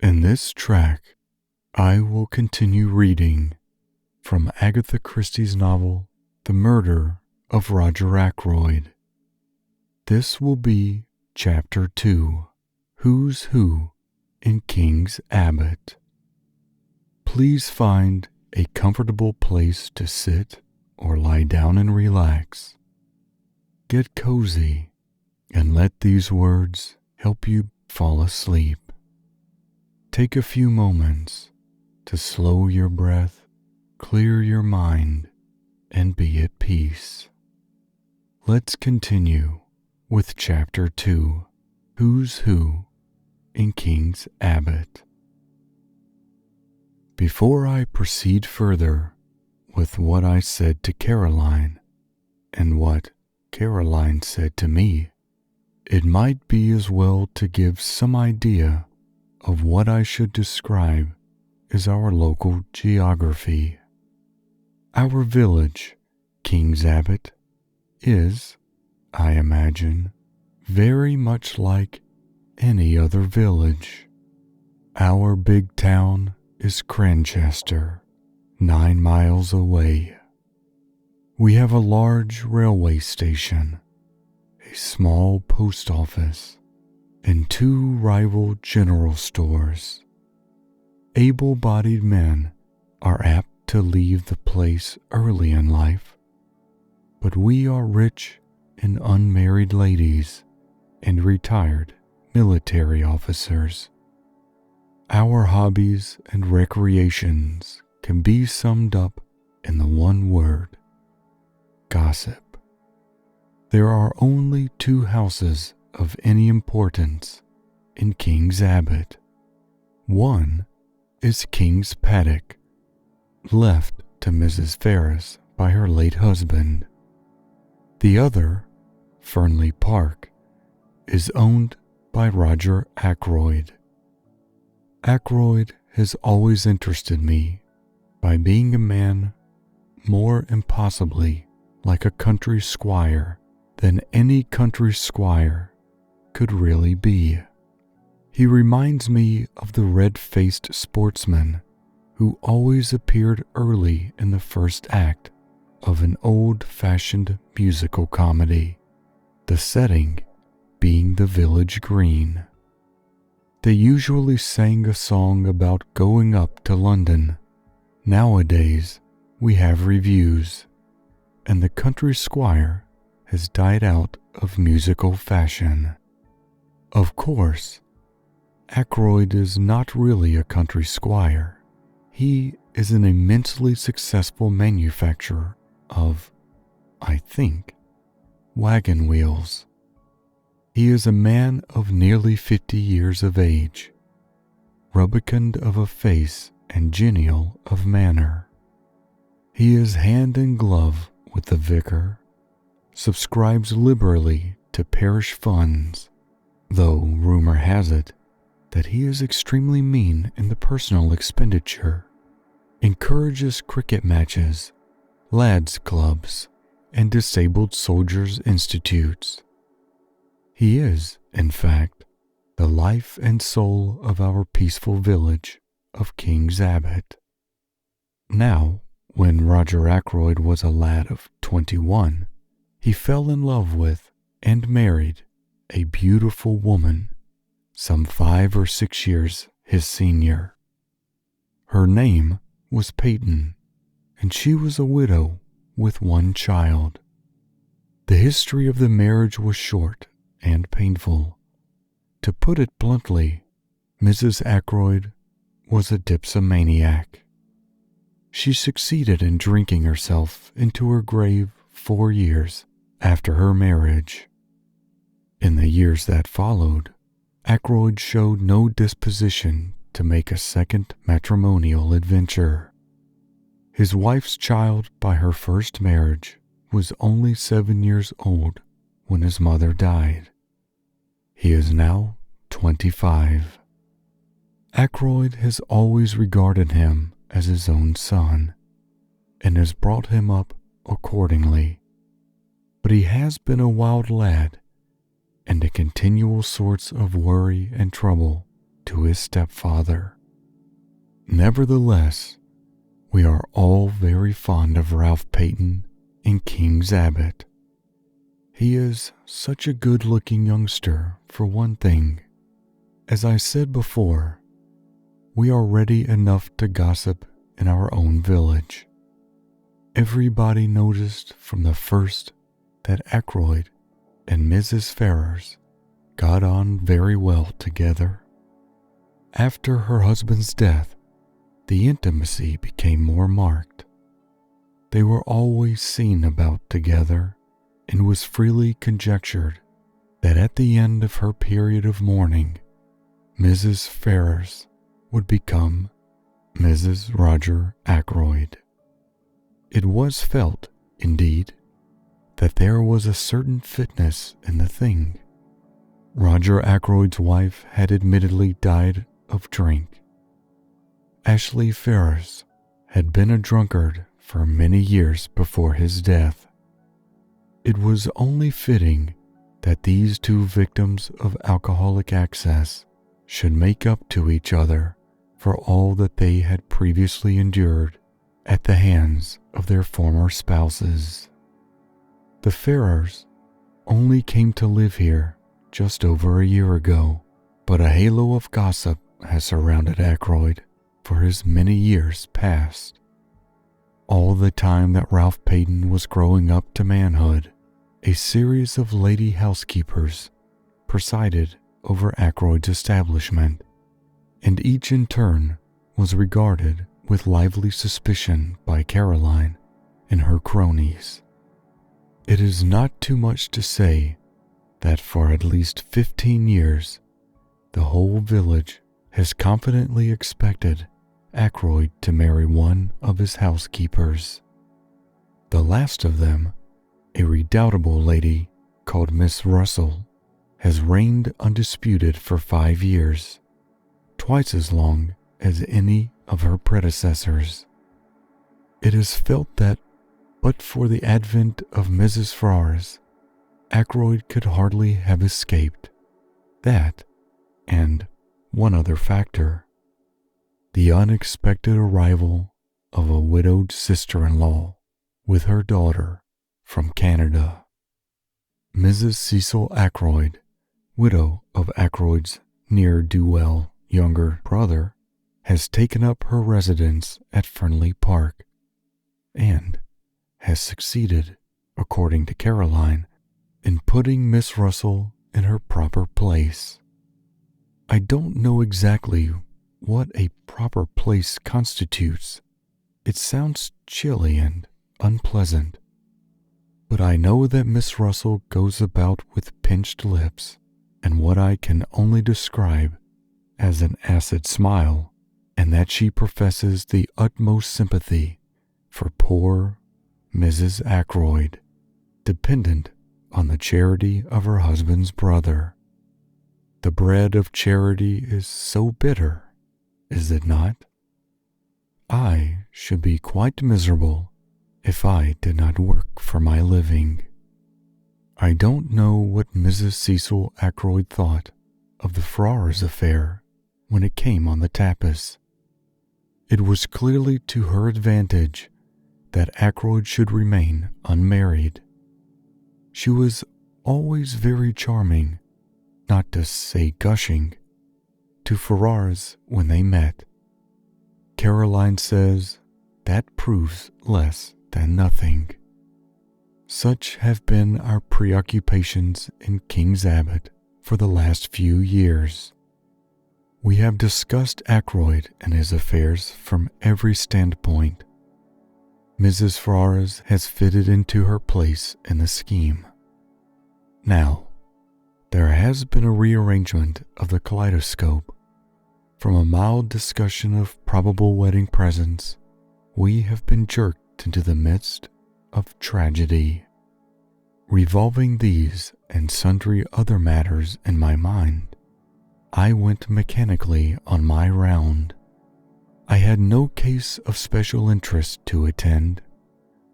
In this track, I will continue reading from Agatha Christie's novel, The Murder of Roger Ackroyd. This will be Chapter 2, Who's Who in King's Abbot. Please find a comfortable place to sit or lie down and relax. Get cozy and let these words help you fall asleep. Take a few moments to slow your breath, clear your mind, and be at peace. Let's continue with Chapter 2, Who's Who in King's Abbot. Before I proceed further with what I said to Caroline and what Caroline said to me, it might be as well to give some idea of what I should describe as our local geography. Our village, King's Abbot, is, I imagine, very much like any other village. Our big town is Cranchester, 9 miles away. We have a large railway station, a small post office, and 2 rival general stores. Able-bodied men are apt to leave the place early in life, but we are rich in unmarried ladies and retired military officers. Our hobbies and recreations can be summed up in the one word: gossip. There are only 2 houses of any importance in King's Abbot. One is King's Paddock, left to Mrs. Ferris by her late husband. The other, Fernley Park, is owned by Roger Ackroyd. Ackroyd has always interested me by being a man more impossibly like a country squire than any country squire could really be. He reminds me of the red-faced sportsman who always appeared early in the first act of an old-fashioned musical comedy, the setting being the village green. They usually sang a song about going up to London. Nowadays, we have reviews, and the country squire has died out of musical fashion. Of course, Ackroyd is not really a country squire. He is an immensely successful manufacturer of, I think, wagon wheels. He is a man of nearly 50 years of age, rubicund of a face and genial of manner. He is hand in glove with the vicar, subscribes liberally to parish funds, though rumor has it that he is extremely mean in the personal expenditure, encourages cricket matches, lads' clubs, and disabled soldiers' institutes. He is, in fact, the life and soul of our peaceful village of King's Abbot. Now, when Roger Ackroyd was a lad of 21, he fell in love with and married a beautiful woman, some 5 or 6 years his senior. Her name was Peyton, and she was a widow with 1 child. The history of the marriage was short and painful. To put it bluntly, Mrs. Ackroyd was a dipsomaniac. She succeeded in drinking herself into her grave 4 years after her marriage. In the years that followed, Ackroyd showed no disposition to make a second matrimonial adventure. His wife's child by her first marriage was only 7 years old when his mother died. He is now 25. Ackroyd has always regarded him as his own son, and has brought him up accordingly. But he has been a wild lad, and a continual source of worry and trouble to his stepfather. Nevertheless, we are all very fond of Ralph Peyton in King's Abbot. He is such a good-looking youngster, for one thing. As I said before, we are ready enough to gossip in our own village. Everybody noticed from the first that Ackroyd and Mrs. Ferrars got on very well together. After her husband's death, the intimacy became more marked. They were always seen about together, and was freely conjectured that at the end of her period of mourning, Mrs. Ferrars would become Mrs. Roger Ackroyd. It was felt, indeed, that there was a certain fitness in the thing. Roger Ackroyd's wife had admittedly died of drink. Ashley Ferrars had been a drunkard for many years before his death. It was only fitting that these two victims of alcoholic excess should make up to each other for all that they had previously endured at the hands of their former spouses. The Ferrars only came to live here just over a year ago, but a halo of gossip has surrounded Ackroyd for his many years past. All the time that Ralph Peyton was growing up to manhood, a series of lady housekeepers presided over Ackroyd's establishment, and each in turn was regarded with lively suspicion by Caroline and her cronies. It is not too much to say that for at least 15 years, the whole village has confidently expected Ackroyd to marry one of his housekeepers. The last of them, a redoubtable lady called Miss Russell, has reigned undisputed for 5 years, twice as long as any of her predecessors. It is felt that, but for the advent of Mrs. Ferrars, Ackroyd could hardly have escaped. That, and one other factor, the unexpected arrival of a widowed sister-in-law with her daughter from Canada. Mrs. Cecil Ackroyd, widow of Ackroyd's ne'er-do-well younger brother, has taken up her residence at Fernley Park, and has succeeded, according to Caroline, in putting Miss Russell in her proper place. I don't know exactly what a proper place constitutes. It sounds chilly and unpleasant, but I know that Miss Russell goes about with pinched lips and what I can only describe as an acid smile, and that she professes the utmost sympathy for poor Mrs. Ackroyd, dependent on the charity of her husband's brother. The bread of charity is so bitter, is it not? I should be quite miserable if I did not work for my living. I don't know what Mrs. Cecil Ackroyd thought of the Ferrars affair when it came on the tapis. It was clearly to her advantage that Ackroyd should remain unmarried. She was always very charming, not to say gushing, to Ferrars when they met. Caroline says that proves less than nothing. Such have been our preoccupations in King's Abbot for the last few years. We have discussed Ackroyd and his affairs from every standpoint. Mrs. Ferrars has fitted into her place in the scheme. Now, there has been a rearrangement of the kaleidoscope. From a mild discussion of probable wedding presents, we have been jerked into the midst of tragedy. Revolving these and sundry other matters in my mind, I went mechanically on my round. I had no case of special interest to attend,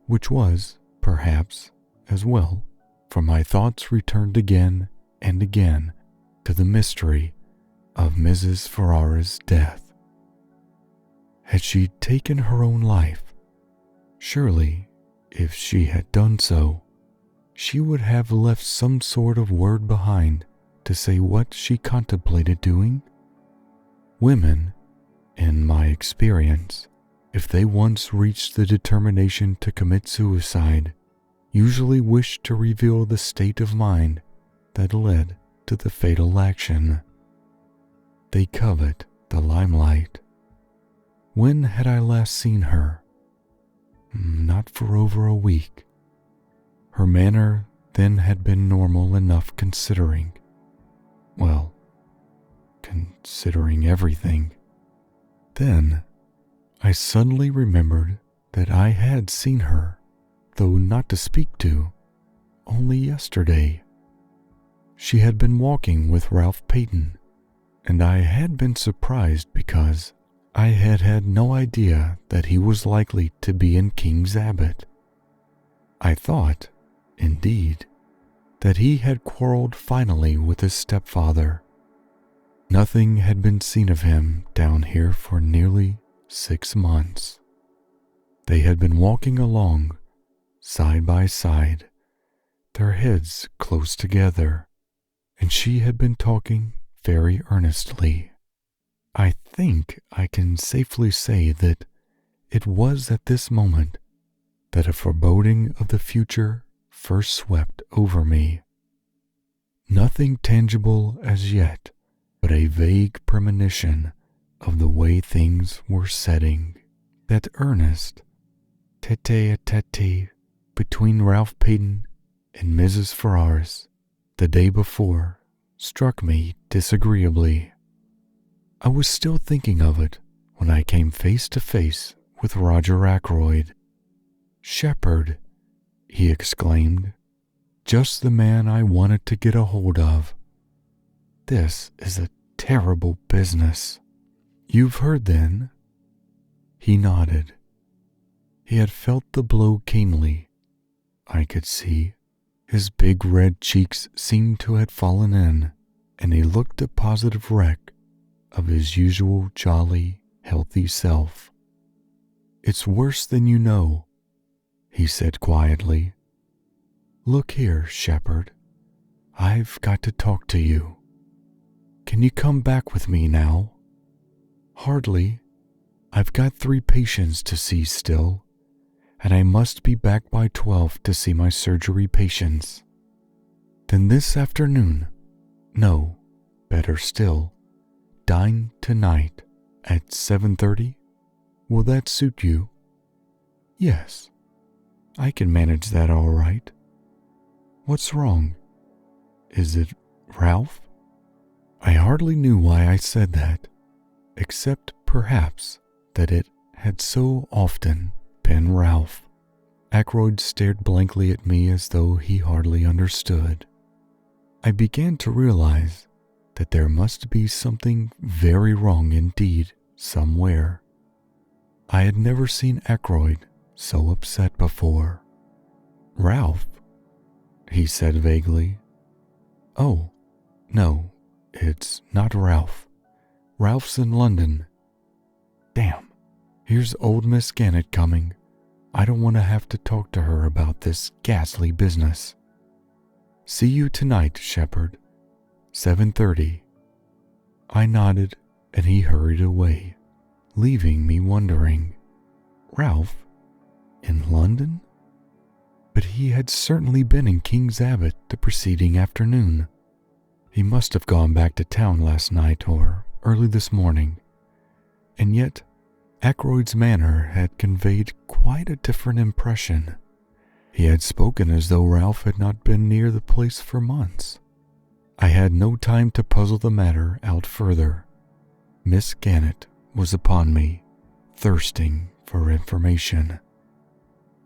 which was, perhaps, as well, for my thoughts returned again and again to the mystery of Mrs. Ferrara's death. Had she taken her own life? Surely, if she had done so, she would have left some sort of word behind to say what she contemplated doing. Women, in my experience, if they once reached the determination to commit suicide, usually wish to reveal the state of mind that led to the fatal action. They covet the limelight. When had I last seen her? Not for over a week. Her manner then had been normal enough considering everything. Then I suddenly remembered that I had seen her, though not to speak to, only yesterday. She had been walking with Ralph Peyton, and I had been surprised because I had had no idea that he was likely to be in King's Abbot. I thought, indeed, that he had quarreled finally with his stepfather. Nothing had been seen of him down here for nearly 6 months. They had been walking along, side by side, their heads close together, and she had been talking very earnestly. I think I can safely say that it was at this moment that a foreboding of the future first swept over me. Nothing tangible as yet, but a vague premonition of the way things were setting. That earnest tete-a-tete between Ralph Peyton and Mrs. Ferrars the day before struck me disagreeably. I was still thinking of it when I came face to face with Roger Ackroyd. "Shepherd," he exclaimed, "just the man I wanted to get a hold of. This is a terrible business." "You've heard then?" He nodded. He had felt the blow keenly, I could see. His big red cheeks seemed to have fallen in, and he looked a positive wreck of his usual jolly, healthy self. "It's worse than you know," he said quietly. "Look here, Shepherd. I've got to talk to you. Can you come back with me now?" "Hardly. I've got 3 patients to see still, and I must be back by 12 to see my surgery patients." "Then this afternoon? No, better still, dine tonight at 7:30? Will that suit you?" "Yes, I can manage that all right. What's wrong? Is it Ralph?" I hardly knew why I said that, except perhaps that it had so often been Ralph. Ackroyd stared blankly at me as though he hardly understood. I began to realize that there must be something very wrong indeed somewhere. I had never seen Ackroyd so upset before. "Ralph?" he said vaguely. "Oh, no, it's not Ralph. Ralph's in London. Damn, here's old Miss Gannett coming. I don't want to have to talk to her about this ghastly business. See you tonight, Shepherd. 7:30. I nodded, and he hurried away, leaving me wondering. Ralph? In London? But he had certainly been in King's Abbot the preceding afternoon. He must have gone back to town last night or early this morning. And yet, Ackroyd's manner had conveyed quite a different impression. He had spoken as though Ralph had not been near the place for months. I had no time to puzzle the matter out further. Miss Gannett was upon me, thirsting for information.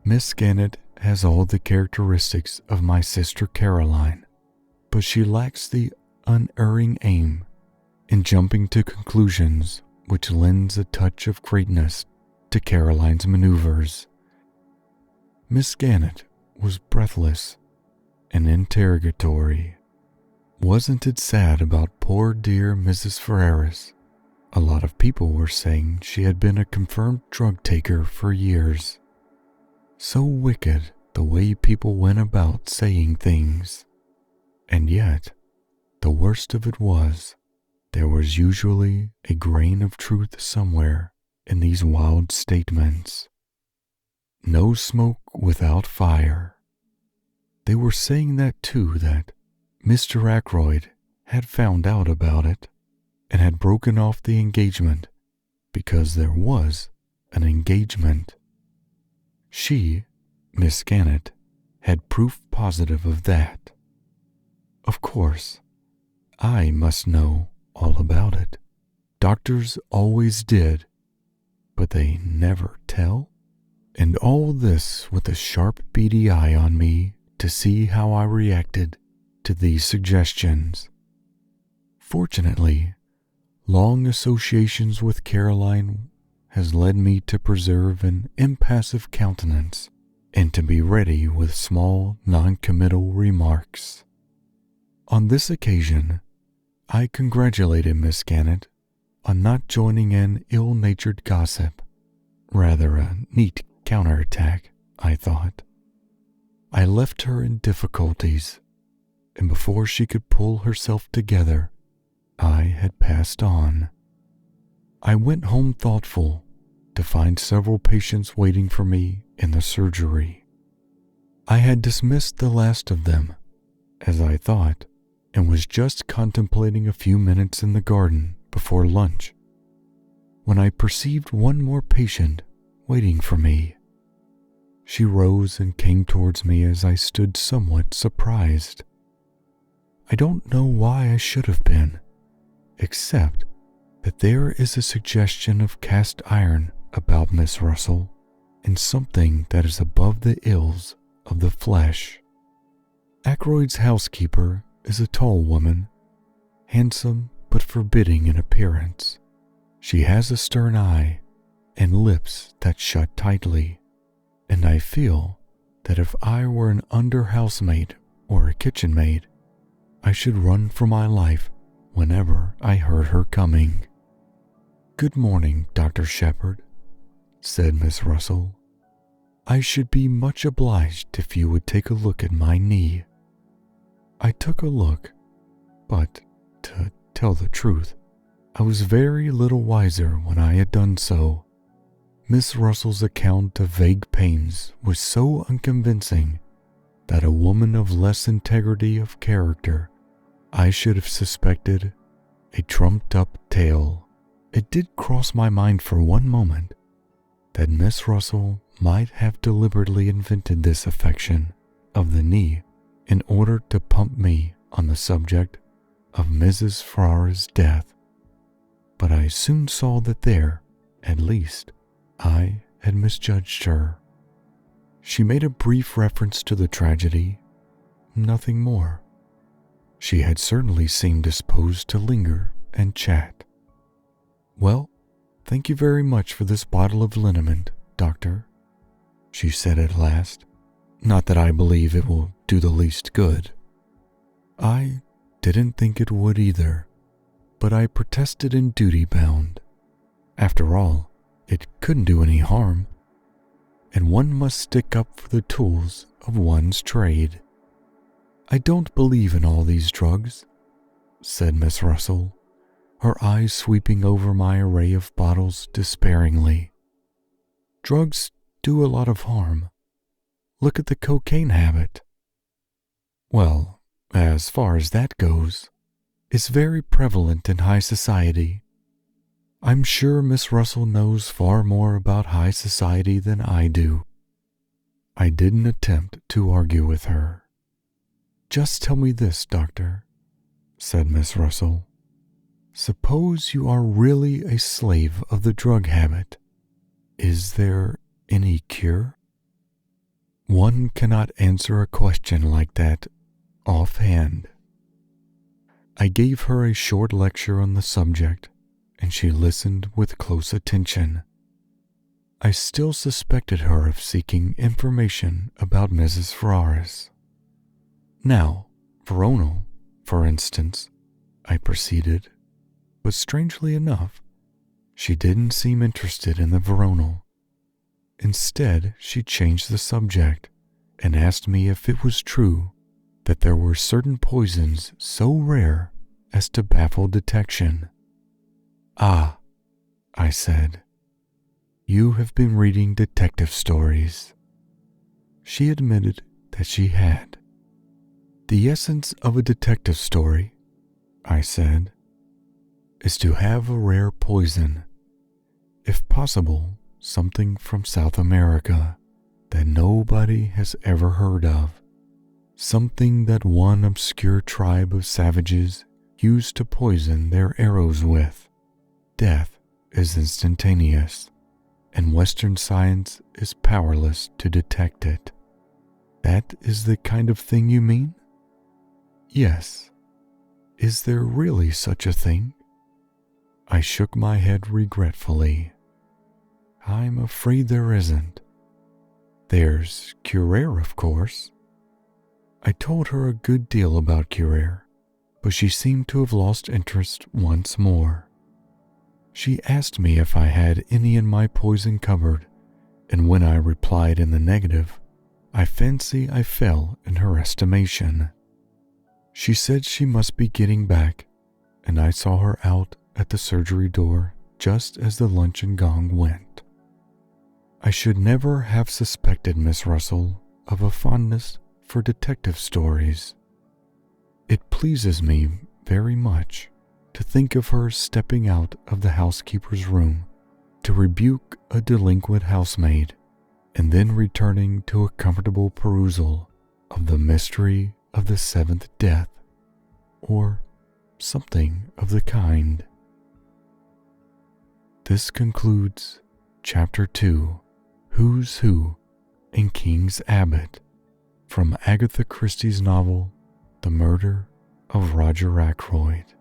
Miss Gannett has all the characteristics of my sister Caroline, but she lacks the unerring aim in jumping to conclusions which lends a touch of greatness to Caroline's maneuvers. Miss Gannett was breathless and interrogatory. Wasn't it sad about poor dear Mrs. Ferraris? A lot of people were saying she had been a confirmed drug taker for years. So wicked the way people went about saying things. And yet, the worst of it was, there was usually a grain of truth somewhere in these wild statements. No smoke without fire. They were saying that too, that Mr. Ackroyd had found out about it and had broken off the engagement because there was an engagement. She, Miss Gannett, had proof positive of that. Of course, I must know all about it. Doctors always did, but they never tell. And all this with a sharp, beady eye on me to see how I reacted to these suggestions. Fortunately, long associations with Caroline has led me to preserve an impassive countenance and to be ready with small, non-committal remarks. On this occasion, I congratulated Miss Gannett on not joining an ill-natured gossip. Rather a neat counterattack, I thought. I left her in difficulties, and before she could pull herself together, I had passed on. I went home thoughtful to find several patients waiting for me in the surgery. I had dismissed the last of them, as I thought, and was just contemplating a few minutes in the garden before lunch, when I perceived one more patient waiting for me. She rose and came towards me as I stood somewhat surprised. I don't know why I should have been, except that there is a suggestion of cast iron about Miss Russell, and something that is above the ills of the flesh. Ackroyd's housekeeper is a tall woman, handsome but forbidding in appearance. She has a stern eye and lips that shut tightly, and I feel that if I were an under housemaid or a kitchen maid, I should run for my life whenever I heard her coming. "Good morning, Dr. Shepherd," said Miss Russell. "I should be much obliged if you would take a look at my knee." I took a look, but, to tell the truth, I was very little wiser when I had done so. Miss Russell's account of vague pains was so unconvincing that a woman of less integrity of character I should have suspected a trumped-up tale. It did cross my mind for one moment that Miss Russell might have deliberately invented this affection of the knee in order to pump me on the subject of Mrs. Ferraris's death. But I soon saw that there, at least, I had misjudged her. She made a brief reference to the tragedy, nothing more. She had certainly seemed disposed to linger and chat. "Well, thank you very much for this bottle of liniment, Doctor," she said at last. "Not that I believe it will do the least good." I didn't think it would either, but I protested in duty bound. After all, it couldn't do any harm, and one must stick up for the tools of one's trade. "I don't believe in all these drugs," said Miss Russell, her eyes sweeping over my array of bottles despairingly. "Drugs do a lot of harm. Look at the cocaine habit." "Well, as far as that goes, it's very prevalent in high society. I'm sure Miss Russell knows far more about high society than I do." I didn't attempt to argue with her. "Just tell me this, Doctor," said Miss Russell. "Suppose you are really a slave of the drug habit. Is there any cure?" One cannot answer a question like that offhand. I gave her a short lecture on the subject, and she listened with close attention. I still suspected her of seeking information about Mrs. Ferraris. "Now, For instance, I proceeded, but strangely enough, she didn't seem interested in the Veronal. Instead, she changed the subject and asked me if it was true that there were certain poisons so rare as to baffle detection. "Ah," I said, "you have been reading detective stories." She admitted that she had. "The essence of a detective story," I said, "is to have a rare poison, if possible something from South America that nobody has ever heard of, something that one obscure tribe of savages used to poison their arrows with. Death is instantaneous, and Western science is powerless to detect it." "That is the kind of thing you mean?" "Yes. Is there really such a thing?" I shook my head regretfully. "I'm afraid there isn't. There's Curer, of course." I told her a good deal about Curer, but she seemed to have lost interest once more. She asked me if I had any in my poison cupboard, and when I replied in the negative, I fancy I fell in her estimation. She said she must be getting back, and I saw her out at the surgery door just as the luncheon gong went. I should never have suspected Miss Russell of a fondness for detective stories. It pleases me very much to think of her stepping out of the housekeeper's room to rebuke a delinquent housemaid, and then returning to a comfortable perusal of the mystery of the seventh death, or something of the kind. This concludes Chapter 2, Who's Who in King's Abbot, from Agatha Christie's novel, The Murder of Roger Ackroyd.